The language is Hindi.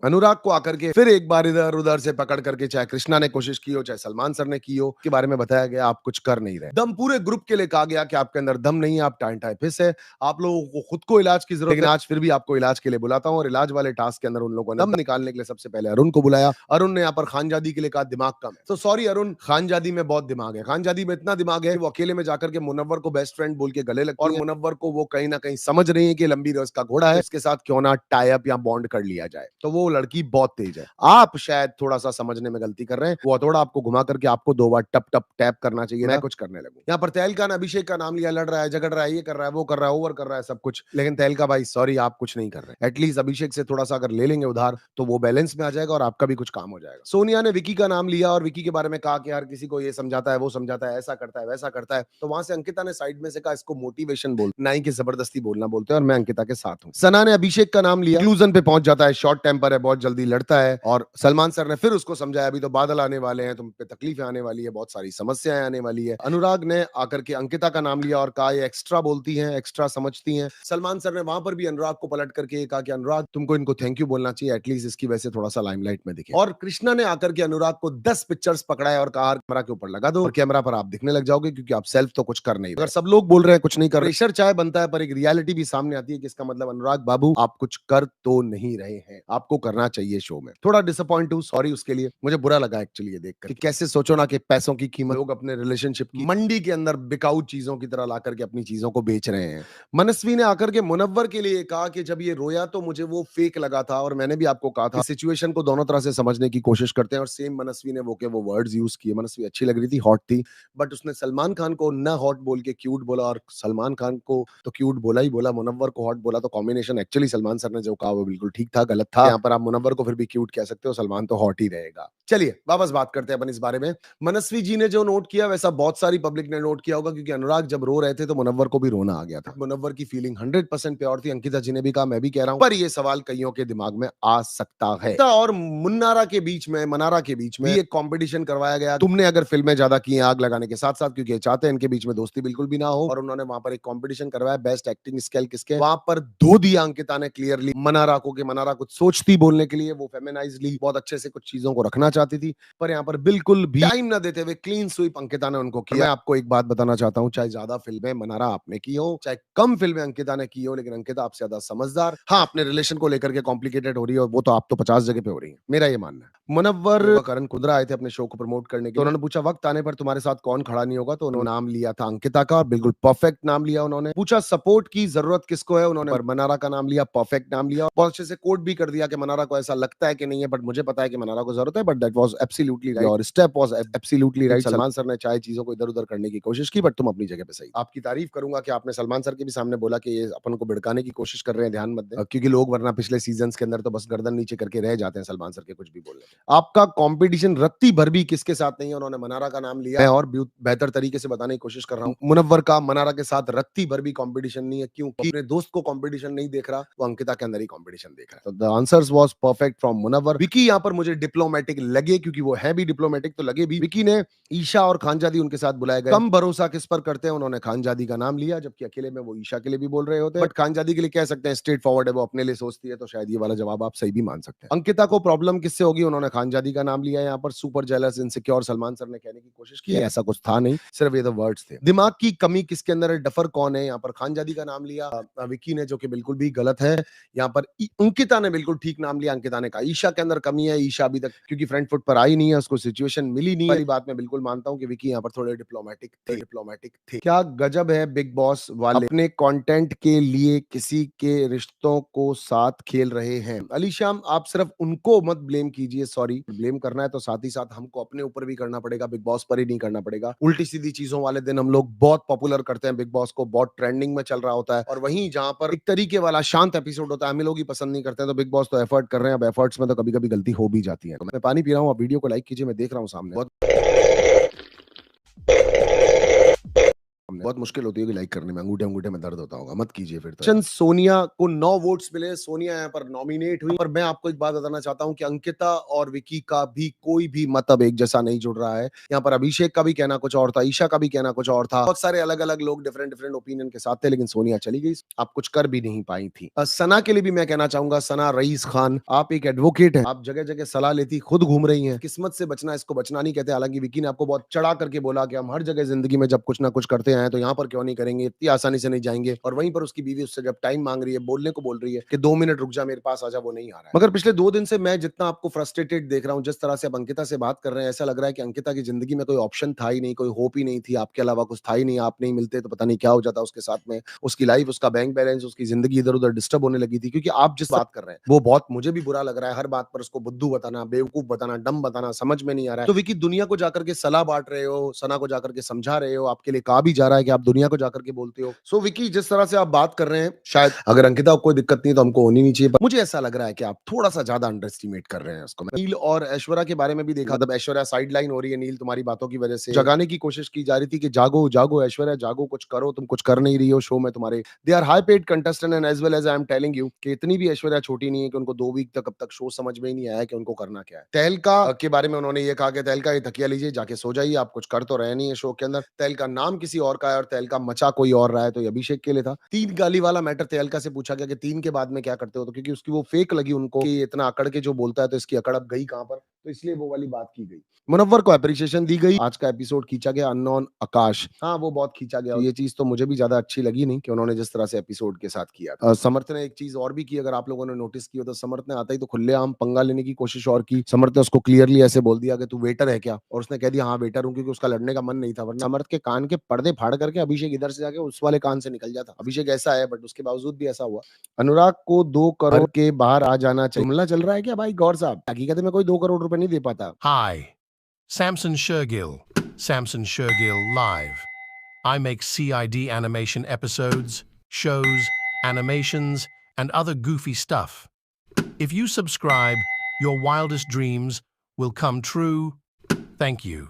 अनुराग को आकर के फिर एक बार इधर उधर से पकड़ करके, चाहे कृष्णा ने कोशिश की हो, चाहे सलमान सर ने की हो, के बारे में बताया गया आप कुछ कर नहीं रहे। दम पूरे ग्रुप के लिए कहा गया कि आपके अंदर दम नहीं है, आप टाइफिस है, आप लोगों को खुद को इलाज की जरूरत है। लेकिन आज फिर भी आपको इलाज के लिए बुलाता हूं, और इलाज वाले टास्क के अंदर उन लोगों ने दम निकालने के लिए सबसे पहले अरुण को बुलाया। अरुण ने यहाँ पर खानजादी के लिए कहा दिमाग कम है, तो सॉरी अरुण, खानजादी में बहुत दिमाग है। खानजादी में इतना दिमाग है कि वो अकेले में जाकर के मुनव्वर को बेस्ट फ्रेंड बोल के गले लगती है, और मुनव्वर को वो कहीं ना कहीं समझ रही है कि लंबी रस का घोड़ा है, इसके साथ क्यों ना टाई अप या बॉन्ड कर लिया जाए। तो वो लड़की बहुत तेज है, आप शायद थोड़ा सा समझने में गलती कर रहे हैं। वो हथौड़ा आपको घुमा करके आपको 2 बार टप टप टैप करना चाहिए, मैं कुछ करने लगूं। यहाँ पर तहलका ने अभिषेक का नाम लिया, लड़ रहा है, झगड़ रहा है, ये कर रहा है, वो कर रहा है, ओवर कर रहा है, सब कुछ। लेकिन तहलका भाई सॉरी, आप कुछ नहीं कर रहे। एटलीस्ट अभिषेक से थोड़ा सा अगर ले लेंगे उधार, तो वो बैलेंस में आ जाएगा और आपका भी कुछ काम हो जाएगा। सोनिया ने विकी का नाम लिया और विकी के बारे में कहा कि यार किसी को ये समझाता है, वो समझाता है, ऐसा करता है, वैसा करता है। तो वहां से अंकिता ने साइड में से कहा इसको मोटिवेशन बोल, ना ही कि जबरदस्ती बोलना बोलते हैं, और मैं अंकिता के साथ हूं। सना ने अभिषेक का नाम लिया, इंक्लूजन पे पहुंच जाता है, शॉर्ट टेम्पर है, बहुत जल्दी लड़ता है, और सलमान सर ने फिर उसको समझाया अभी तो बादल आने वाले हैं, तुम पे तकलीफें आने वाली है, बहुत सारी समस्याएं आने वाली है। अनुराग ने आकर के अंकिता का नाम लिया और कहा ये एक्स्ट्रा बोलती हैं, एक्स्ट्रा समझती हैं। सलमान सर ने वहां पर भी अनुराग को पलट करके कहा कि अनुराग तुमको इनको थैंक यू बोलना चाहिए, एटलीस्ट इसकी वजह से थोड़ा सा लाइमलाइट में दिखे। और कृष्णा ने आकर के अनुराग को 10 पिक्चर्स पकड़ाया और कहा कैमरा के ऊपर लगा दो और कैमरा पर आप दिखने लग जाओगे, क्योंकि आप सेल्फ तो कुछ कर नहीं रहे। अगर सब लोग बोल रहे हैं कुछ नहीं कर रहे, प्रेशर चाहे बनता है, पर एक रियलिटी भी सामने आती है कि इसका मतलब अनुराग बाबू आप कुछ कर तो नहीं रहे हैं, आपको करना चाहिए शो में। थोड़ा डिसअपॉइंट हूं, सॉरी उसके लिए, मुझे बुरा लगा एक्चुअली ये देखकर कि कैसे सोचो ना कि पैसों की कीमत, लोग अपने रिलेशनशिप की मंडी के अंदर बिकाऊ चीजों की तरह ला करके अपनी चीजों को बेच रहे हैं। मनस्वी ने आकर के मुनव्वर के लिए कहा कि जब ये रोया तो मुझे वो फेक लगा था, और मैंने भी आपको कहा था सिचुएशन को दोनों तरह से समझने की कोशिश करते हैं, और सेम मनस्वी ने वो वर्ड्स यूज किए। मनस्वी अच्छी लग रही थी, हॉट थी, बट उसने सलमान खान को ना हॉट बोल के क्यूट बोला, और सलमान खान को तो क्यूट बोला ही बोला, मुनव्वर को हॉट बोला। तो कॉम्बिनेशन एक्चुअली सलमान सर ने जो कहा वो बिल्कुल ठीक था, गलत था। यहाँ पर आप मुनव्वर को फिर भी क्यूट कह सकते हो, सलमान तो हॉट ही रहेगा। चलिए वापस बात करते हैं अपन इस बारे में। मनस्वी जी ने जो नोट किया वैसा बहुत सारी पब्लिक ने नोट किया होगा, क्योंकि अनुराग जब रो रहे थे तो मुनव्वर को भी रोना आ गया था। मुनव्वर की फीलिंग 100% प्योर थी, अंकिता जी ने भी कहा, मैं भी कह रहा हूं, पर ये सवाल कईयों के दिमाग में आ सकता है। और मुन्नारा के बीच में, मनारा के बीच में एक कंपटीशन करवाया गया। तुमने अगर फिल्में ज्यादा की हैं आग लगाने के साथ साथ, क्योंकि ये चाहते हैं इनके बीच में दोस्ती बिल्कुल भी ना हो, और उन्होंने वहां पर एक कंपटीशन करवाया, बेस्ट एक्टिंग स्किल किसके, वहां पर धो दिया अंकिता ने क्लियरली मनारा को, कि मनारा कुछ सोचती बोलने के लिए, वो फेमिनाइजली बहुत अच्छे से कुछ चीजों को रखना चाहती थी, पर यहाँ पर बिल्कुल भी टाइम ना देते हुए क्लीन स्वीप अंकिता ने उनको किया। मैं आपको एक बात बताना चाहता हूँ, चाहे ज्यादा फिल्में मनारा आपने की हो, चाहे कम फिल्में अंकिता ने की हो, लेकिन अंकिता आपसे ज्यादा समझदार, हाँ अपने रिलेशन को लेकर के कॉम्प्लिकेटेड हो रही है, और वो तो आप तो 50 जगह पे हो रही है, मेरा ये मानना है। मुनव्वर करण कुंद्रा आए थे अपने शो को प्रमोट करने के लिए, तो उन्होंने पूछा वक्त आने पर तुम्हारे साथ कौन खड़ा नहीं होगा, तो उन्होंने नाम लिया था अंकिता का, बिल्कुल परफेक्ट नाम लिया उन्होंने। पूछा सपोर्ट की जरूरत किसको है, उन्होंने मनारा का नाम लिया, परफेक्ट नाम लिया, बहुत अच्छे से कोट भी कर दिया कि मनारा को ऐसा लगता है कि नहीं है, बट मुझे पता है कि मनारा को जरूरत है, but that was absolutely right, और step was absolutely right. Salman sir ने चाहे चीजों को इधर-उधर करने की कोशिश की, बट तुम अपनी जगह पे सही। आपकी तारीफ करूंगा कि आपने सलमान सर के भी सामने बोला कि ये अपन को भड़काने की कोशिश कर रहे हैं, ध्यान मत दें, क्योंकि लोग वरना पिछले सीजन्स के अंदर तो बस गर्दन नीचे करके रह जाते हैं सलमान सर के कुछ भी बोलने पे। आपका कंपटीशन रत्ती भर भी किसके साथ नहीं है, उन्होंने मनारा का नाम लिया है, और बेहतर तरीके से बताने की कोशिश कर रहा हूं, मुनव्वर का मनारा के साथ रत्ती भर भी कंपटीशन नहीं है, क्योंकि अपने दोस्त को कंपटीशन नहीं देख रहा, वो अंकिता के अंदर ही कंपटीशन देख रहा है। तो the answers was perfect from Munawar. Vicky यहाँ पर मुझे डिप्लोमेटिक लगे, क्योंकि वो है भी डिप्लोमेटिक, तो लगे भी। विकी ने ईशा और खानजादी उनके साथ बुलाए गए, कम भरोसा किस पर करते हैं, उन्होंने खानजादी का नाम लिया, जबकि अकेले में वो ईशा के लिए भी बोल रहे होते, बट खानजादी के लिए कह सकते हैं स्ट्रेट फॉरवर्ड है, वो अपने लिए सोचती है, तो शायद ये वाला जवाब आप सही भी मान सकते हैं। अंकिता को प्रॉब्लम किससे होगी, उन्होंने खानजादी का नाम लिया। यहाँ पर super jealous, insecure Salman sir ने कहने की कोशिश की है, ऐसा कुछ था नहीं, सिर्फ ये तो वर्ड्स थे। दिमाग की कमी किसके अंदर है, डफर कौन है, यहाँ पर खानजादी का नाम लिया विकी ने, जो कि बिल्कुल भी गलत है। यहाँ पर अंकिता ने बिल्कुल ठीक नाम लिया, अंकिता ने कहा ईशा के अंदर कमी है, ईशा अभी तक क्योंकि फ्रंट फुट पर आई नहीं है, उसको सिचुएशन मिली नहीं है, वाली बात मैं बिल्कुल मानता हूँ कि विकी यहाँ पर थोड़े डिप्लोमेटिक थे। क्या गजब है बिग बॉस वाले, अपने कंटेंट के लिए किसी के रिश्तों को साथ खेल रहे हैं। अलीशाम आप सिर्फ उनको मत ब्लेम कीजिए, सॉरी, ब्लेम करना है तो साथ ही साथ हमको अपने ऊपर भी करना पड़ेगा, बिग बॉस पर ही नहीं करना पड़ेगा। उल्टी सीधी चीजों वाले दिन हम लोग बहुत पॉपुलर करते हैं बिग बॉस को, बहुत ट्रेंडिंग में चल रहा होता है, और वहीं जहां पर एक तरीके वाला शांत एपिसोड होता है, हमें लोग ही पसंद नहीं करते हैं, तो बिग बॉस तो एफर्ट कर रहे हैं, अब एफर्ट्स में तो कभी कभी गलती हो भी जाती है। मैं पानी पी रहा हूँ, आप वीडियो को लाइक कीजिए, मैं देख रहा हूँ सामने बहुत बहुत मुश्किल होती होगी लाइक करने में, अंगूठे अंगूठे में दर्द होता होगा, मत कीजिए फिर तो। चंद सोनिया को 9 वोट्स मिले, सोनिया यहाँ पर नॉमिनेट हुई। पर मैं आपको एक बात बताना चाहता हूँ कि अंकिता और विकी का भी कोई भी मत अब एक जैसा नहीं जुड़ रहा है। यहाँ पर अभिषेक का भी कहना कुछ और था, ईशा का भी कहना कुछ और था, बहुत सारे अलग अलग लोग डिफरेंट डिफरेंट ओपिनियन के साथ थे, लेकिन सोनिया चली गई, आप कुछ कर भी नहीं पाई थी। सना के लिए भी मैं कहना चाहूंगा, सना रईस खान, आप एक एडवोकेट हैं, आप जगह जगह सलाह लेती खुद घूम रही हैं, किस्मत से बचना इसको बचना नहीं कहते। हालांकि विकी ने आपको बहुत चढ़ा करके बोला कि हम हर जगह जिंदगी में जब कुछ ना कुछ करते आए तो यहाँ पर क्यों नहीं करेंगे, इतनी आसानी से नहीं जाएंगे। और वहीं पर उसकी बीवी उससे जब टाइम मांग रही है, बोलने को बोल रही है कि 2 मिनट रुक जा, मेरे पास आजा, वो नहीं आ रहा है। मगर पिछले 2 दिन से मैं जितना आपको फ्रस्ट्रेटेड देख रहा हूँ, जिस तरह से अब अंकिता से बात कर रहे हैं, ऐसा लग रहा है कि अंकिता की जिंदगी में कोई ऑप्शन था ही नहीं, कोई होप ही नहीं थी, आपके अलावा कुछ था ही नहीं, आप नहीं मिलते तो पता नहीं क्या हो जाता उसके साथ में, उसकी लाइफ, उसका बैंक बैलेंस, उसकी जिंदगी इधर उधर डिस्टर्ब होने लगी थी। क्योंकि आप जिस बात कर रहे हैं वो बहुत मुझे भी बुरा लग रहा है, हर बात पर उसको बुद्धू बताना, बेवकूफ बताना, डम बताना समझ में नहीं आ रहा है। तो विकी दुनिया को जाकर के सलाह बांट रहे हो, सना को जाकर के समझा रहे हो, आपके लिए कहा भी जा रहा है कि आप दुनिया को जाकर के बोलते हो। सो विकी जिस तरह से आप बात कर रहे हैं, शायद अगर अंकिता को कोई दिक्कत नहीं तो हमको होनी नहीं चाहिए, पर मुझे ऐसा लग रहा है कि आप थोड़ा सा ज्यादा अंडर एस्टिमेट कर रहे हैं उसको। नील और ऐश्वर्या के बारे में भी देखा, मतलब ऐश्वर्या साइड लाइन हो रही है नील तुम्हारी बातों की वजह से, जगाने की कोशिश की जा रही थी कि जागो जागो ऐश्वर्या जागो, कुछ करो, तुम कुछ कर नहीं रही हो शो में तुम्हारे। They are high paid contestant and as well as I am telling you कि इतनी भी ऐश्वर्या छोटी नहीं है कि उनको 2 वीक तक अब तक शो समझ में ही नहीं आया कि उनको करना क्या है। तहलका के बारे में उन्होंने ये कहा कि तहलका ये तकिया लीजिए, जाके सो जाइए, आप कुछ कर तो रहे नहीं है शो के अंदर। तहलका नाम किसी और का है और तहलका मचा कोई और रहा है, तो ये अभिषेक के लिए था। 3 गाली वाला मैटर तहलका से पूछा गया कि 3 के बाद में क्या करते हो, तो क्योंकि उसकी वो फेक लगी उनको कि इतना अकड़ के जो बोलता है तो इसकी अकड़ अब गई कहां पर, तो इसलिए वो वाली बात की गई। मुनव्वर को एप्रिसिएशन दी गई। आज का एपिसोड खींचा गया अननोन आकाश, हाँ वो बहुत खींचा गया, ये चीज तो मुझे भी ज्यादा अच्छी लगी नहीं कि उन्होंने जिस तरह से एपिसोड के साथ किया। समर्थ ने एक चीज और भी की, अगर आप लोगों ने नोटिस की हो तो समर्थ ने आता ही तो खुलेआम पंगा लेने की कोशिश और की। समर्थ ने उसको क्लियरली ऐसे बोल दिया कि तू वेटर है क्या, और उसने कह दिया हाँ वेटर हूँ, क्योंकि उसका लड़ने का मन नहीं था। वरना समर्थ के कान के पर्दे फाड़ करके अभिषेक इधर से जाके उस वाले कान से निकल जाता। अभिषेक ऐसा है बट उसके बावजूद भी ऐसा हुआ। अनुराग को 2 करोड़ के बाहर आ जाना चाहिए, जुमला चल रहा है क्या भाई गौर साहब, हकीकत में कोई 2 करोड़ रुपए नहीं दे पाता। Hi, Samson Shergill. Samson Shergill Live. I make CID animation episodes, shows, animations, and other goofy stuff. If you subscribe, your wildest dreams will come true. Thank you.